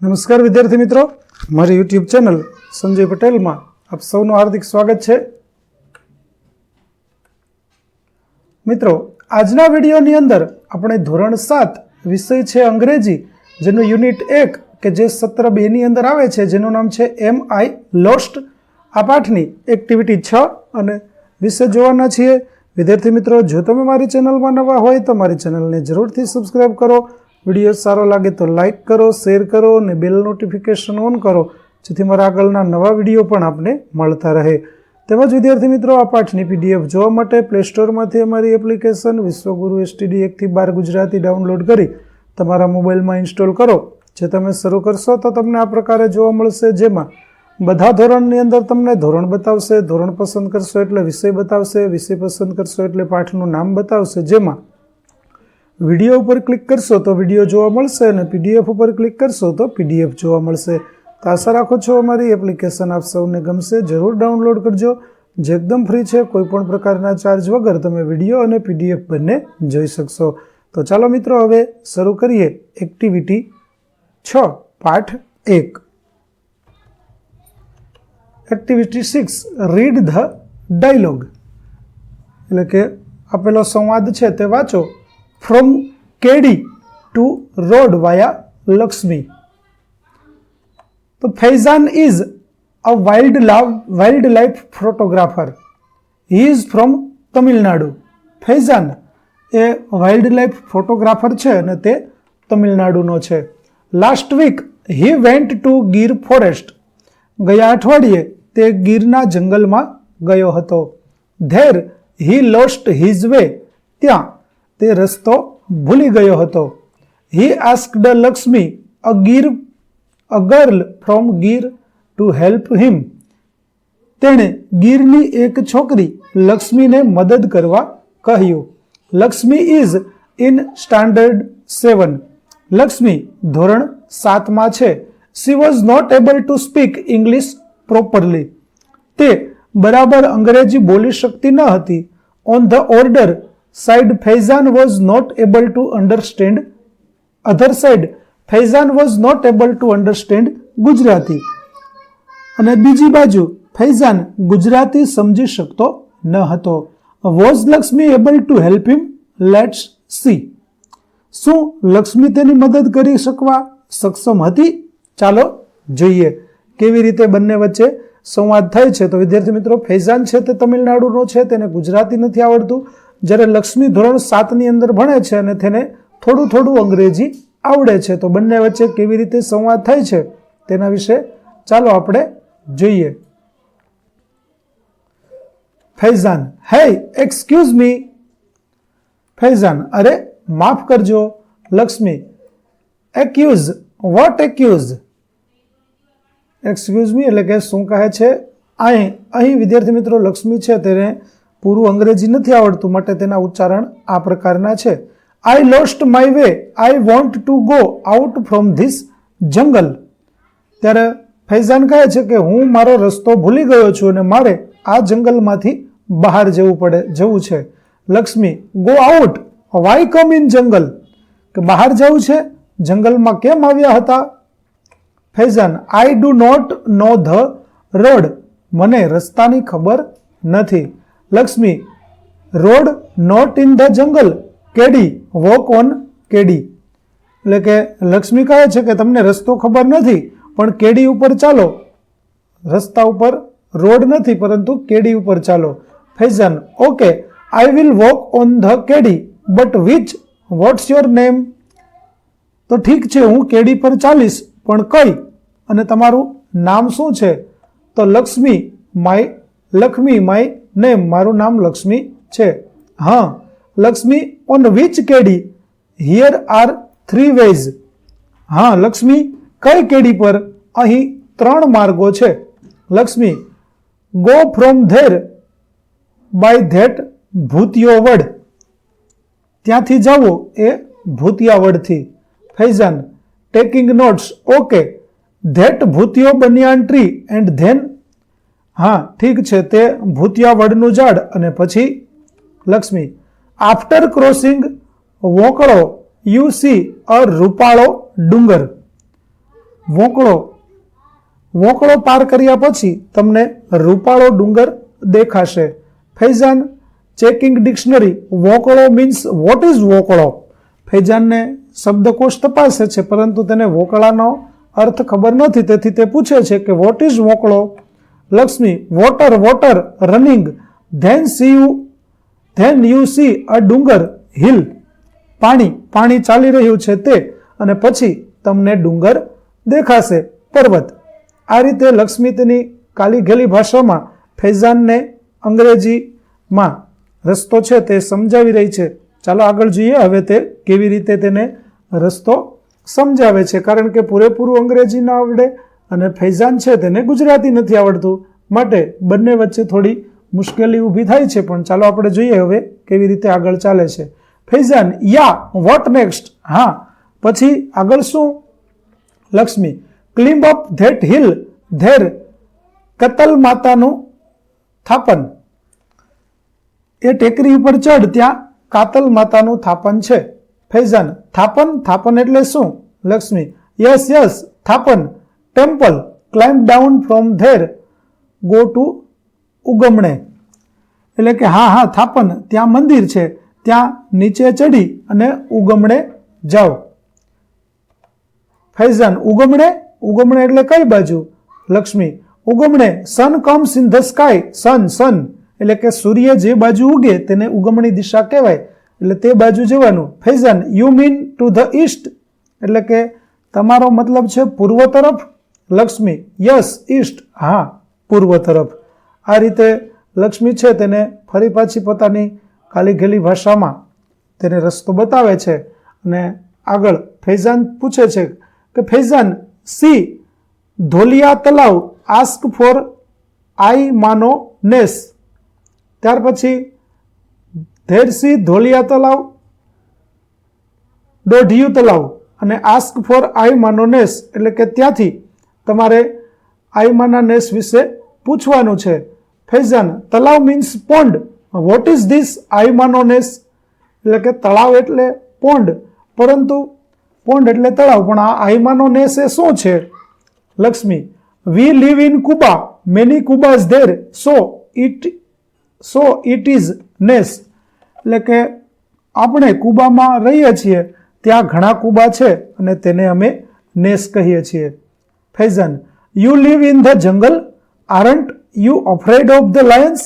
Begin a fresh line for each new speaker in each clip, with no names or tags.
નમસ્કાર વિદ્યાર્થી મિત્રો, મારી યુટ્યુબ ચેનલ સંજય પટેલમાં આપ સૌનું હાર્દિક સ્વાગત છે. મિત્રો, આજના વિડીયોની અંદર આપણે ધોરણ 7 વિષય છે અંગ્રેજી, જેનું યુનિટ 1 કે જે સત્ર 2 ની અંદર આવે છે, જેનું નામ છે એમ આઈ લોસ્ટ. આ પાઠની એક્ટિવિટી 6 અને વિષય જોવાના છીએ. વિદ્યાર્થી મિત્રો, જો તમે મારી ચેનલમાં નવા હોય તો મારી ચેનલને જરૂરથી સબસ્ક્રાઈબ કરો. વિડીયો સારો લાગે તો લાઇક કરો, શેર કરો અને બેલ નોટિફિકેશન ઓન કરો, જેથી મારા આગળના નવા વિડીયો પણ આપને મળતા રહે. તેમજ વિદ્યાર્થી મિત્રો, આ પાઠની પીડીએફ જોવા માટે પ્લે સ્ટોરમાંથી અમારી એપ્લિકેશન વિશ્વગુરુ STD 1 થી 12 ગુજરાતી ડાઉનલોડ કરી તમારા મોબાઈલમાં ઇન્સ્ટોલ કરો. જે તમે શરૂ કરશો તો તમને આ પ્રકારે જોવા મળશે, જેમાં બધા ધોરણની અંદર તમને ધોરણ બતાવશે. ધોરણ પસંદ કરશો એટલે વિષય બતાવશે, વિષય પસંદ કરશો એટલે પાઠનું નામ બતાવશે. જેમાં વિડીયો ઉપર ક્લિક કરશો તો વિડીયો જોવા મળશે અને PDF ઉપર ક્લિક કરશો તો PDF જોવા મળશે. તો આશા રાખું છું અમારી એપ્લિકેશન આપ સૌને ગમશે. જરૂર ડાઉનલોડ કરજો, જે એકદમ ફ્રી છે. કોઈ પણ પ્રકારના ચાર્જ વગર તમે વિડીયો અને PDF બંને જોઈ શકશો. તો ચાલો મિત્રો, હવે શરૂ કરીએ એક્ટિવિટી 6 પાઠ 1. એક્ટિવિટી 6, રીડ ધ ડાયલોગ, એટલે કે આપેલો સંવાદ છે તે વાંચો. From Keди to Road via Lakshmi. So Faizan is a wildlife photographer. He is from Tamil Nadu. Faizan એ વાઇલ્ડલાઇફ ફોટોગ્રાફર છે અને તે તમિલનાડુનો છે. Last week he went to Gir forest. ગયા અઠવાડિયે તે ગીરના જંગલમાં ગયો હતો. There he lost his way. ત્યાં તે રસ્તો ભૂલી ગયો હતો. He asked Lakshmi, a girl from Gir, to help him. તેણે ગીરની એક છોકરી લક્ષ્મીને મદદ કરવા કહ્યું. Lakshmi is in standard 7. Lakshmi ધોરણ 7માં છે. She was not able to speak English properly. તે બરાબર અંગ્રેજી બોલી શકતી ન હતી. On the order side, Faizan was not able to understand. Other side, Faizan was not able to understand Gujarati. અને બીજી બાજુ ફૈઝાન ગુજરાતી સમજી શકતો ન હતો. Was Lakshmi able to help him? Let's see. શું લક્ષ્મી તેની મદદ કરી શકવા સક્ષમ હતી? ચાલો જોઈએ કેવી રીતે બંને વચ્ચે સંવાદ થાય છે. તો વિદ્યાર્થી મિત્રો, ફૈઝાન છે તે તમિલનાડુનો છે, તેને ગુજરાતી નથી આવડતું, જ્યારે લક્ષ્મી ધોરણ 7 ની અંદર ભણે છે અને તેને થોડું થોડું અંગ્રેજી આવડે છે. તો બંને વચ્ચે કેવી રીતે સંવાદ થાય છે તેના વિશે ચાલો આપણે જોઈએ. ફૈઝાન, હે એક્સક્યુઝ મી. ફૈઝાન, અરે માફ કરજો. Lakshmi, accuse, what accuse? Excuse me એટલે કે શું કહે છે. અહીં વિદ્યાર્થી મિત્રો, લક્ષ્મી છે તેને પૂરું અંગ્રેજી નથી આવડતું, માટે તેના ઉચ્ચારણ આ પ્રકારના છે. I lost my way. I want to go out from this જંગલ. ત્યારે ફૈઝાન કહે છે કે હું મારો રસ્તો ભૂલી ગયો છું અને મારે આ જંગલમાંથી બહાર જવું છે. Lakshmi, go out, why come in jungle? કે બહાર જવું છે, જંગલમાં કેમ આવ્યા હતા? Faizan, I do not know the road. મને રસ્તાની ખબર નથી. Lakshmi, road not in the jungle. Kedi, walk on kedi. એટલે કે લક્ષ્મી કહે છે કે તમને રસ્તો ખબર નથી, પણ કેડી ઉપર ચાલો. રસ્તા ઉપર રોડ નથી, પરંતુ કેડી ઉપર ચાલો. Faizan, okay, I will walk on the kedi, but which? What's your name? તો ઠીક છે, હું કેડી પર ચાલીશ, પણ કઈ? અને તમારું નામ શું છે? તો લક્ષ્મી, માય નેમ, મારું નામ લક્ષ્મી છે. હા. Lakshmi, on which kedi? Here are 3 ways. હા લક્ષ્મી, કઈ કેડી પર? અહીં 3 માર્ગો છે. Lakshmi, go from there by that Bhutiyovad. ત્યાંથી જાવો એ ભૂતિયાવડથી. Faizan, taking notes, okay, that bhutiyo banyan tree and then? હા ઠીક છે, તે ભૂતિયાવડનું ઝાડ અને પછી? Lakshmi, after crossing vokalo you see a rupalo dungar. વોંકળો વોંકળો પાર કર્યા પછી તમને રૂપાળો ડુંગર દેખાશે. Faizan checking dictionary. Vonkalo means what is vonkalo? ફૈઝાનને શબ્દકોશ તપાસે છે પરંતુ તેને વોકળાનો અર્થ ખબર નથી, તેથી તે પૂછે છે કે what is vokalo. Lakshmi water water running. Then you see a dungar hill. પાણી પાણી ચાલી રહ્યું છે તે, અને પછી તમને ડુંગર દેખાશે, પર્વત. આ રીતે લક્ષ્મી તેની કાલી ઘેલી ભાષામાં ફૈઝાનને અંગ્રેજીમાં રસ્તો છે તે સમજાવી રહી છે. ચાલો આગળ જોઈએ હવે તે કેવી રીતે તેને રસ્તો સમજાવે છે, કારણ કે પૂરેપૂરું અંગ્રેજી ના આવડે અને ફૈઝાન છે તેને ગુજરાતી નથી આવડતું, માટે બંને વચ્ચે થોડી મુશ્કેલી ઊભી થાય છે. પણ ચાલો આપણે જોઈએ હવે કેવી રીતે આગળ ચાલે છે. Faizan ya what next. હા પછી આગળ શું? Lakshmi climb up that hill there Katal માતાનું થાપન. એ ટેકરી ઉપર ચડ, ત્યાં કાતલ માતાનું થાપન છે. ફૈઝાન થાપન થાપન એટલે શું? Lakshmi yes yes thapan temple climb down from there go to ugmane. એટલે કે હા હા થાપન ત્યાં મંદિર છે, ત્યાં નીચે ચડી અને ઉગમણે જાઓ. ફૈઝાન ઉગમણે ઉગમણે એટલે કઈ બાજુ? Lakshmi ugmane sun comes in the sky. સન એટલે કે સૂર્ય જે બાજુ ઉગે તેને ઉગમણી દિશા કહેવાય, એટલે તે બાજુ જવાનું. Faizan you mean to the East. એટલે કે તમારો મતલબ છે પૂર્વ તરફ. Lakshmi yes East. હા પૂર્વ તરફ. આ રીતે લક્ષ્મી છે તેને ફરી પાછી પોતાની કાલી ઘેલી ભાષામાં તેને રસ્તો બતાવે છે. અને આગળ ફૈઝાન પૂછે છે કે Faizan C ધોલિયા Talav ask four I માનો નેસ. ત્યાર પછી ધેર સી ધોલિયા તલાવ દોઢિયું તલાવ અને આસ્ક ફોર આઈમાનો નેસ એટલે કે ત્યાંથી તમારે આઈમાના નેસ વિશે પૂછવાનું છે. Faizan talav means pond. What is this આઈમાનો નેસ? એટલે કે તળાવ એટલે પોન્ડ, પરંતુ પોન્ડ એટલે તળાવ, પણ આ આઈમાનો નેસ એ શું છે? Lakshmi we live in kuba many kubas there so it is nes. એટલે કે આપણે કુબામાં રહીએ છીએ, ત્યાં ઘણા કુબા છે અને તેને અમે નેસ કહીએ છીએ. Faizan you live in the જંગલ aren't you afraid of the Lions.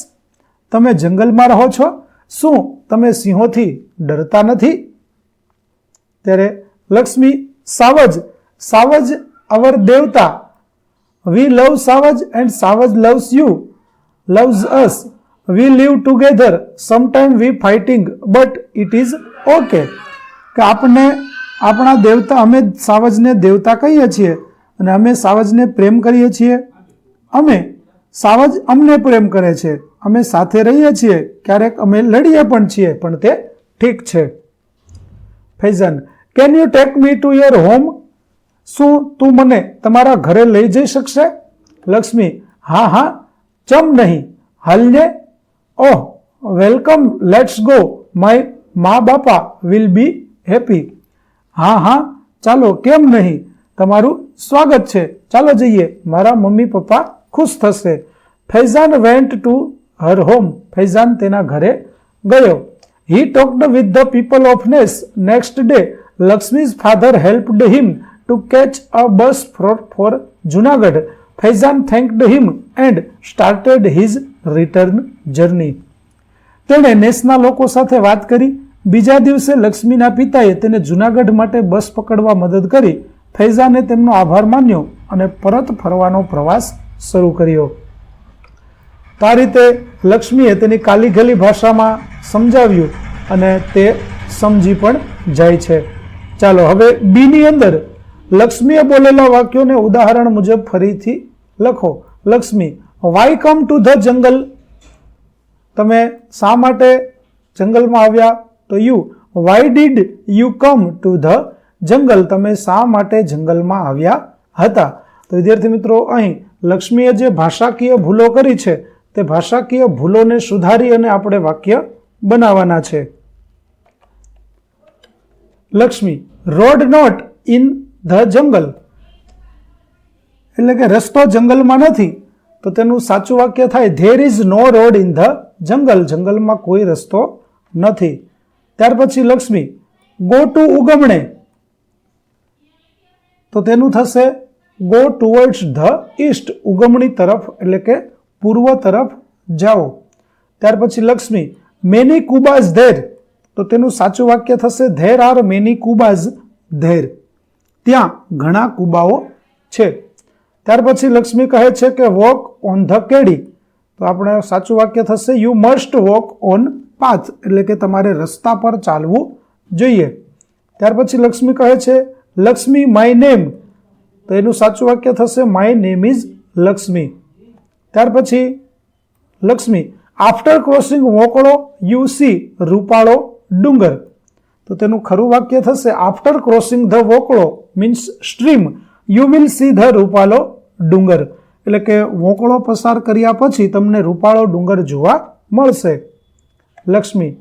તમે જંગલમાં રહો છો, શું તમે સિંહોથી ડરતા નથી? ત્યારે Lakshmi savaj our devta. We love savaj and savaj loves us. We live together sometime we fighting but it is okay. કે આપણા દેવતા, અમે સાવજને દેવતા કહીએ છીએ અને અમે સાવજને પ્રેમ કરીએ છીએ. સાવજ અમને પ્રેમ કરે છે, અમે સાથે રહીએ છીએ, ક્યારેક અમે લડીએ પણ છીએ, પણ તે ઠીક છે. Faizan can you take me to your home. શું તું મને તમારા ઘરે લઈ જઈ શકશે? લક્ષ્મી હા હા ચમ નહીં, હાલને. ઓહ વેલકમ લેટ્સ ગો માય મા બાપા વિલ બી હેપી. હા હા ચાલો, કેમ નહીં, તમારું સ્વાગત છે, ચાલો જઈએ, મારા મમ્મી પપ્પા ખુશ થશે. Faizan went to her home. Faizan તેના ઘરે ગયો. He talked with the people of nes. Next day Lakshmi's father helped him to catch a bus for Junagadh. Faizan thanked him and started his return journey. તેણે નેસના લોકો સાથે વાત કરી. બીજા દિવસે લક્ષ્મીના પિતાએ તેને જુનાગઢ માટે બસ પકડવા મદદ કરી. ફૈઝાને તેમનો આભાર માન્યો અને પરત ફરવાનો પ્રવાસ શરૂ કર્યો. તો આ રીતે લક્ષ્મીએ તેની કાલી ઘેલી ભાષામાં સમજાવ્યું અને તે સમજી પણ જાય છે. ચાલો હવે બીની અંદર લક્ષ્મીએ બોલેલા વાક્યોને ઉદાહરણ મુજબ ફરીથી લખો. Lakshmi why come to the jungle. તમે શા માટે જંગલમાં આવ્યા? તો you why did you come to the jungle. તમે શા માટે જંગલમાં આવ્યા હતા? તો વિદ્યાર્થી મિત્રો, અહીં લક્ષ્મીએ જે ભાષાકીય ભૂલો કરી છે તે ભાષાકીય ભૂલોને સુધારી અને આપણે વાક્ય બનાવવાના છે. Lakshmi road not in the jungle. એટલે કે રસ્તો જંગલમાં નથી, તો તેનું સાચું વાક્ય થાય there is no road in the jungle. જંગલમાં કોઈ રસ્તો નથી. ત્યાર પછી લક્ષ્મી ગો ટુ ઉગમણે, તો તેનું થશે ગો ટુવર્ડ્સ ધ ઈસ્ટ. ઉગમણી તરફ એટલે કે પૂર્વ તરફ જાઓ. ત્યાર પછી લક્ષ્મી મેની કુબાઝ ધેર, તો તેનું સાચું વાક્ય થશે there are many kubas there. ત્યાં ઘણા કુબાઓ છે. ત્યાર પછી લક્ષ્મી કહે છે કે વોક ઓન ધ કેડી, તો આપણે સાચું વાક્ય થશે you must walk on path, એટલે કે તમારે રસ્તા પર ચાલવું જોઈએ. ત્યાર પછી લક્ષ્મી કહે છે લક્ષ્મી માય નેમ, તો એનું સાચું વાક્ય થશે માય નેમ ઇઝ લક્ષ્મી. ત્યાર પછી Lakshmi after crossing vokalo you see rupalo dungar, તો તેનું ખરું વાક્ય થશે after crossing the vokalo means stream you will see the rupalo dungar, એટલે કે વોકળો પસાર કર્યા પછી તમને રૂપાળો ડુંગર જોવા મળશે. Lakshmi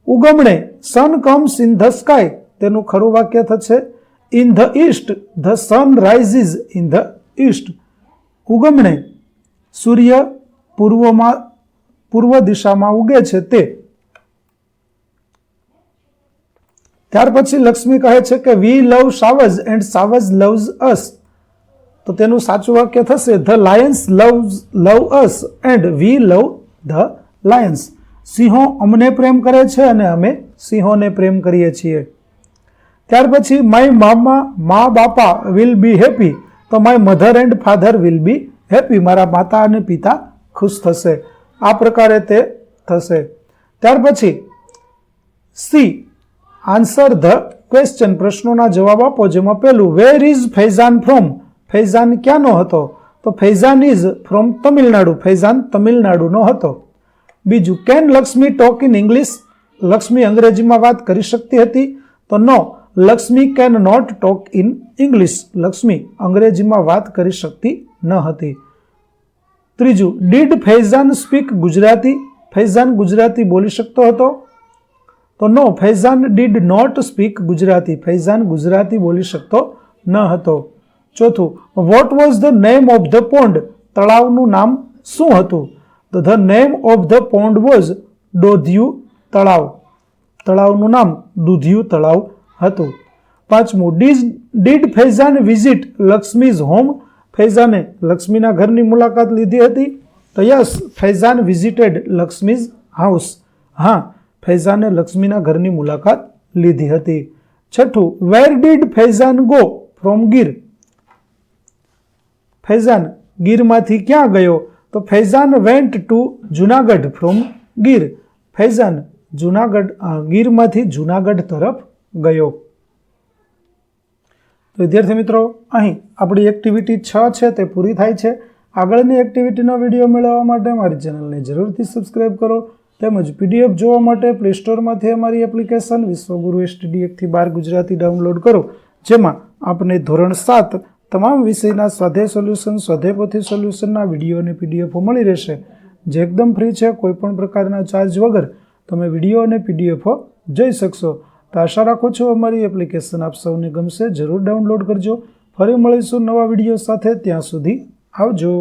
ugmane sun comes in the sky, તેનું ખરું વાક્ય થશે in the east the sun rises in the east. ઉગમણે સૂર્ય પૂર્વ દિશામાં ઉગે છે તે. ત્યાર પછી લક્ષ્મી કહે છે કે વી love savaj and savaj loves અસ, તો તેનું સાચું વાક્ય થશે the Lions love us and we love the Lions. સિંહો અમને પ્રેમ કરે છે અને અમે સિંહોને પ્રેમ કરીએ છીએ. ત્યાર પછી માય મામા મા બાપા વિલ બી હેપી, તો my mother and father will be happy, મારા માતા અને પિતા ખુશ થશે. આ પ્રકારે તે થશે. ત્યાર પછી સી આન્સર ધ ક્વેશ્ચન, પ્રશ્નોના જવાબ આપો. જેમાં પહેલું where is Faizan from, Faizan ક્યાંનો હતો? તો ફૈઝાન ઇઝ ફ્રોમ તમિલનાડુ, ફૈઝાન તમિલનાડુનો હતો. બીજું can Lakshmi talk in English, Lakshmi અંગ્રેજીમાં વાત કરી શકતી હતી? તો no, Lakshmi can not talk in English, Lakshmi અંગ્રેજીમાં વાત કરી શકતી ન હતી. ત્રીજું ડીડ ફૈઝાન સ્પીક ગુજરાતી, ફૈઝાન ગુજરાતી બોલી શકતો હતો? તો no, Faizan did not speak Gujarati, Faizan Gujarati બોલી શકતો ન હતો. ચોથું vote was the name of the pond, તળાવનું નામ શું હતું? તો the name of the pond was Dodhiyu તળાવ, તળાવનું નામ દૂધિયું તળાવ હતું. પાંચમું did Faizan visit Lakshmi's home, ફૈઝાને લક્ષ્મીના ઘરની મુલાકાત લીધી હતી? તો yes, Faizan visited Lakshmi's house, હા, ફૈઝાને લક્ષ્મીના ઘરની મુલાકાત લીધી હતી. છઠ્ઠું where did Faizan go from Gir, Faizan ગીરમાંથી ક્યાં ગયો? તો Faizan went to Junagadh from Gir, Faizan ગીરમાંથી Junagadh તરફ ગયો. તો વિદ્યાર્થી મિત્રો, અહીં આપણી એક્ટિવિટી 6 છે તે પૂરી થાય છે. આગળની એક્ટિવિટીનો વિડીયો મેળવવા માટે મારી ચેનલને જરૂરથી સબસ્ક્રાઇબ કરો, તેમજ પીડીએફ જોવા માટે પ્લે સ્ટોરમાંથી અમારી એપ્લિકેશન વિશ્વગુરુ STD 1-12 ગુજરાતી ડાઉનલોડ કરો, જેમાં આપને ધોરણ 7 તમામ વિષયના સ્વાધ્યાય સોલ્યુશન, સ્વાધ્યાય પોથી સોલ્યુશનના વિડીયો અને પીડીએફો મળી રહેશે, જે એકદમ ફ્રી છે. કોઈપણ પ્રકારના ચાર્જ વગર તમે વિડીયો અને પીડીએફો જોઈ શકશો. તો આશા રાખું છું અમારી એપ્લિકેશન આપ સૌને ગમશે. જરૂર ડાઉનલોડ કરજો. ફરી મળીશું નવા વિડીયો સાથે. ત્યાં સુધી આવજો.